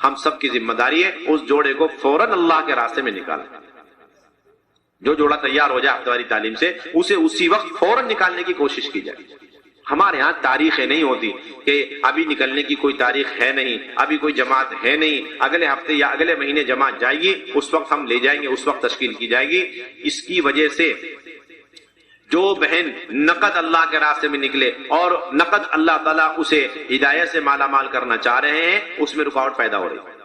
ہم سب کی ذمہ داری ہے اس جوڑے کو فوراً اللہ کے راستے میں نکالیں. جو جوڑا تیار ہو جائے ہفتہ واری تعلیم سے اسے اسی وقت فوراً نکالنے کی کوشش کی جائے. ہمارے ہاں تاریخیں نہیں ہوتی کہ ابھی نکلنے کی کوئی تاریخ ہے نہیں، ابھی کوئی جماعت ہے نہیں، اگلے ہفتے یا اگلے مہینے جماعت جائے گی، اس وقت ہم لے جائیں گے، اس وقت تشکیل کی جائے گی. اس کی وجہ سے جو بہن نقد اللہ کے راستے میں نکلے اور نقد اللہ تعالیٰ اسے ہدایت سے مالا مال کرنا چاہ رہے ہیں، اس میں رکاوٹ پیدا ہو رہی ہے.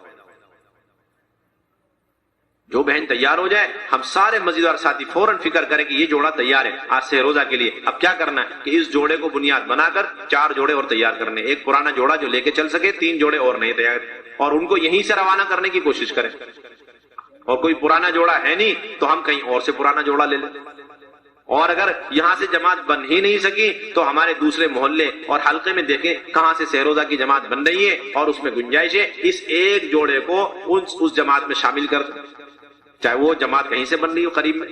جو بہن تیار ہو جائے، ہم سارے مسجد اور ساتھی فوراً فکر کریں کہ یہ جوڑا تیار ہے آج سے روزہ کے لیے. اب کیا کرنا ہے کہ اس جوڑے کو بنیاد بنا کر 4 جوڑے اور تیار کرنے. ایک پرانا جوڑا جو لے کے چل سکے، 3 جوڑے اور نہیں تیار، اور ان کو یہیں سے روانہ کرنے کی کوشش کریں. اور کوئی پرانا جوڑا ہے نہیں تو ہم کہیں اور سے پرانا جوڑا لے لیں. اور اگر یہاں سے جماعت بن ہی نہیں سکی تو ہمارے دوسرے محلے اور حلقے میں دیکھیں کہاں سے سہ روزہ کی جماعت بن رہی ہے اور اس میں گنجائش ہے، اس ایک جوڑے کو اس جماعت میں شامل کر دیں. چاہے وہ جماعت کہیں سے بن رہی ہو قریب میں،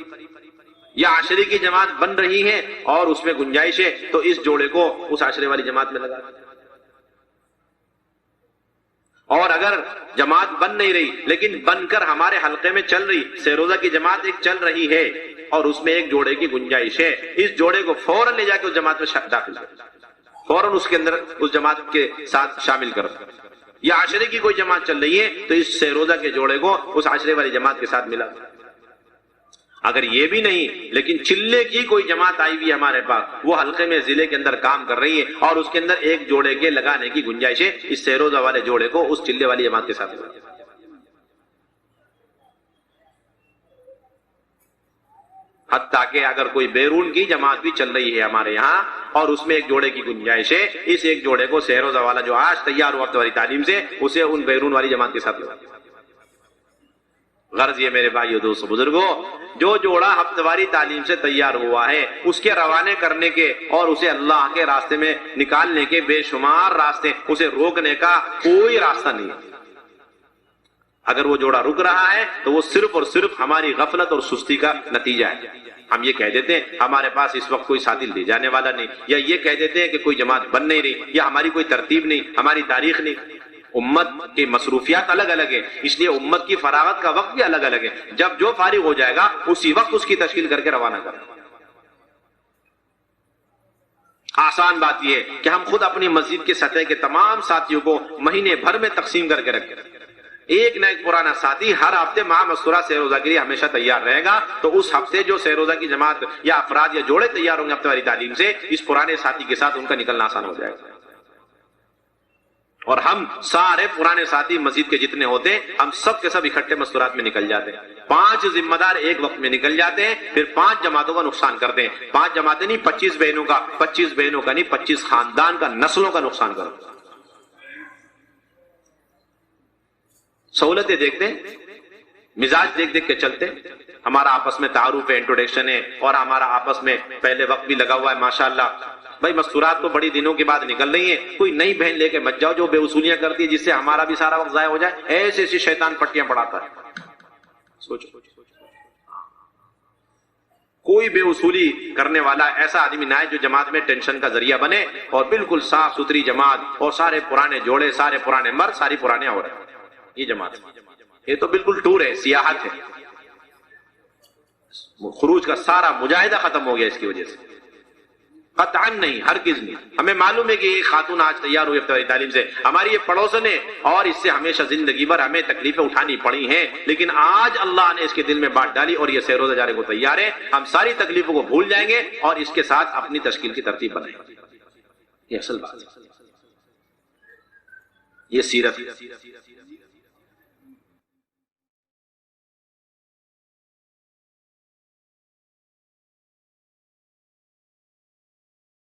یا عشرے کی جماعت بن رہی ہے اور اس میں گنجائش ہے تو اس جوڑے کو اس عشرے والی جماعت میں لگا دیں. اور اگر جماعت بن نہیں رہی لیکن بن کر ہمارے حلقے میں چل رہی، سہ روزہ کی جماعت ایک چل رہی ہے اور اس میں ایک جوڑے کی گنجائش ہے، اس جوڑے کو فوراً لے جا کے اس جماعت میں داخل کر، فوراً اس کے اندر اس جماعت کے ساتھ شامل کر. یا عشرے کی کوئی جماعت چل رہی ہے تو اس سہ روزہ کے جوڑے کو اس عشرے والی جماعت کے ساتھ ملا. اگر یہ بھی نہیں لیکن چلے کی کوئی جماعت آئی ہوئی ہے ہمارے پاس، وہ حلقے میں ضلع کے اندر کام کر رہی ہے اور اس کے اندر ایک جوڑے کے لگانے کی گنجائش ہے، اس سہ روزہ والے جوڑے کو اس چلے والی جماعت کے ساتھ ملا. حتیٰ کہ اگر کوئی بیرون کی جماعت بھی چل رہی ہے ہمارے یہاں اور اس میں ایک جوڑے کی گنجائش ہے، اس ایک جوڑے کو سہ روزہ والا جو آج تیار ہوا ہفتہ والی تعلیم سے، اسے ان بیرون والی جماعت کے ساتھ لگا. غرض یہ میرے بھائیو دوستو بزرگوں، جو جوڑا ہفتہ واری تعلیم سے تیار ہوا ہے اس کے روانے کرنے کے اور اسے اللہ کے راستے میں نکالنے کے بے شمار راستے، اسے روکنے کا کوئی راستہ نہیں ہے. اگر وہ جوڑا رک رہا ہے تو وہ صرف اور صرف ہماری غفلت اور سستی کا نتیجہ ہے. ہم یہ کہہ دیتے ہیں ہمارے پاس اس وقت کوئی ساتھی لے جانے والا نہیں، یا یہ کہہ دیتے ہیں کہ کوئی جماعت بن نہیں رہی، یا ہماری کوئی ترتیب نہیں، ہماری تاریخ نہیں. امت کی مصروفیات الگ الگ ہے، اس لیے امت کی فراغت کا وقت بھی الگ الگ ہے. جب جو فارغ ہو جائے گا اسی وقت اس کی تشکیل کر کے روانہ کریں. آسان بات یہ ہے کہ ہم خود اپنی مسجد کے سطح کے تمام ساتھیوں کو مہینے بھر میں تقسیم کر کے رکھیں. ایک نہ ایک پرانا ساتھی ہر ہفتے ماہ مستورہ سہ روزہ کے لیے ہمیشہ تیار رہے گا، تو اس ہفتے جو سہ روزہ کی جماعت یا افراد یا جوڑے تیار ہوں گے ہفتہ واری تعلیم سے، اس پرانے ساتھی کے ساتھ ان کا نکلنا آسان ہو جائے گا. اور ہم سارے پرانے ساتھی مسجد کے جتنے ہوتے ہیں ہم سب کے سب اکٹھے مستورات میں نکل جاتے ہیں. 5 ذمہ دار ایک وقت میں نکل جاتے ہیں، پھر 5 جماعتوں کا نقصان کرتے ہیں. 5 جماعتیں نہیں، 25 بہنوں کا، 25 بہنوں کا نہیں، 25 خاندان کا، نسلوں کا نقصان کرتے ہیں. سہولتیں دیکھتے ہیں، مزاج دیکھ دیکھ کے چلتے ہیں. ہمارا آپس میں تعارف ہے، انٹروڈکشن ہے، اور ہمارا آپس میں پہلے وقت بھی لگا ہوا ہے ماشاءاللہ. بھائی مستورات تو بڑی دنوں کے بعد نکل رہی ہیں، کوئی نئی بہن لے کے مت جاؤ جو بے وصولیاں کرتی ہے جس سے ہمارا بھی سارا وقت ضائع ہو جائے. ایسے ایسی شیطان پٹیاں پڑھاتا ہے. سوچو کوئی بے وصولی کرنے والا ایسا آدمی نہ ہے جو جماعت میں ٹینشن کا ذریعہ بنے، اور بالکل صاف ستھری جماعت اور سارے پرانے جوڑے، سارے پرانے مرد، ساری پرانے عورتیں. یہ جماعت، یہ تو بالکل ٹور ہے، سیاحت ہے. خروج کا سارا مجاہدہ ختم ہو گیا اس کی وجہ سے. قطعاً نہیں، ہرگز نہیں. ہمیں معلوم ہے کہ یہ خاتون آج تیار ہوئی ابتدائی تعلیم سے، ہماری یہ پڑوسن ہے اور اس سے ہمیشہ زندگی بھر ہمیں تکلیفیں اٹھانی پڑی ہیں، لیکن آج اللہ نے اس کے دل میں بات ڈالی اور یہ سہ روزہ جانے کو تیار ہے. ہم ساری تکلیفوں کو بھول جائیں گے اور اس کے ساتھ اپنی تشکیل کی ترتیب بنائیں گے. یہ اصل بات ہے، یہ سیرت.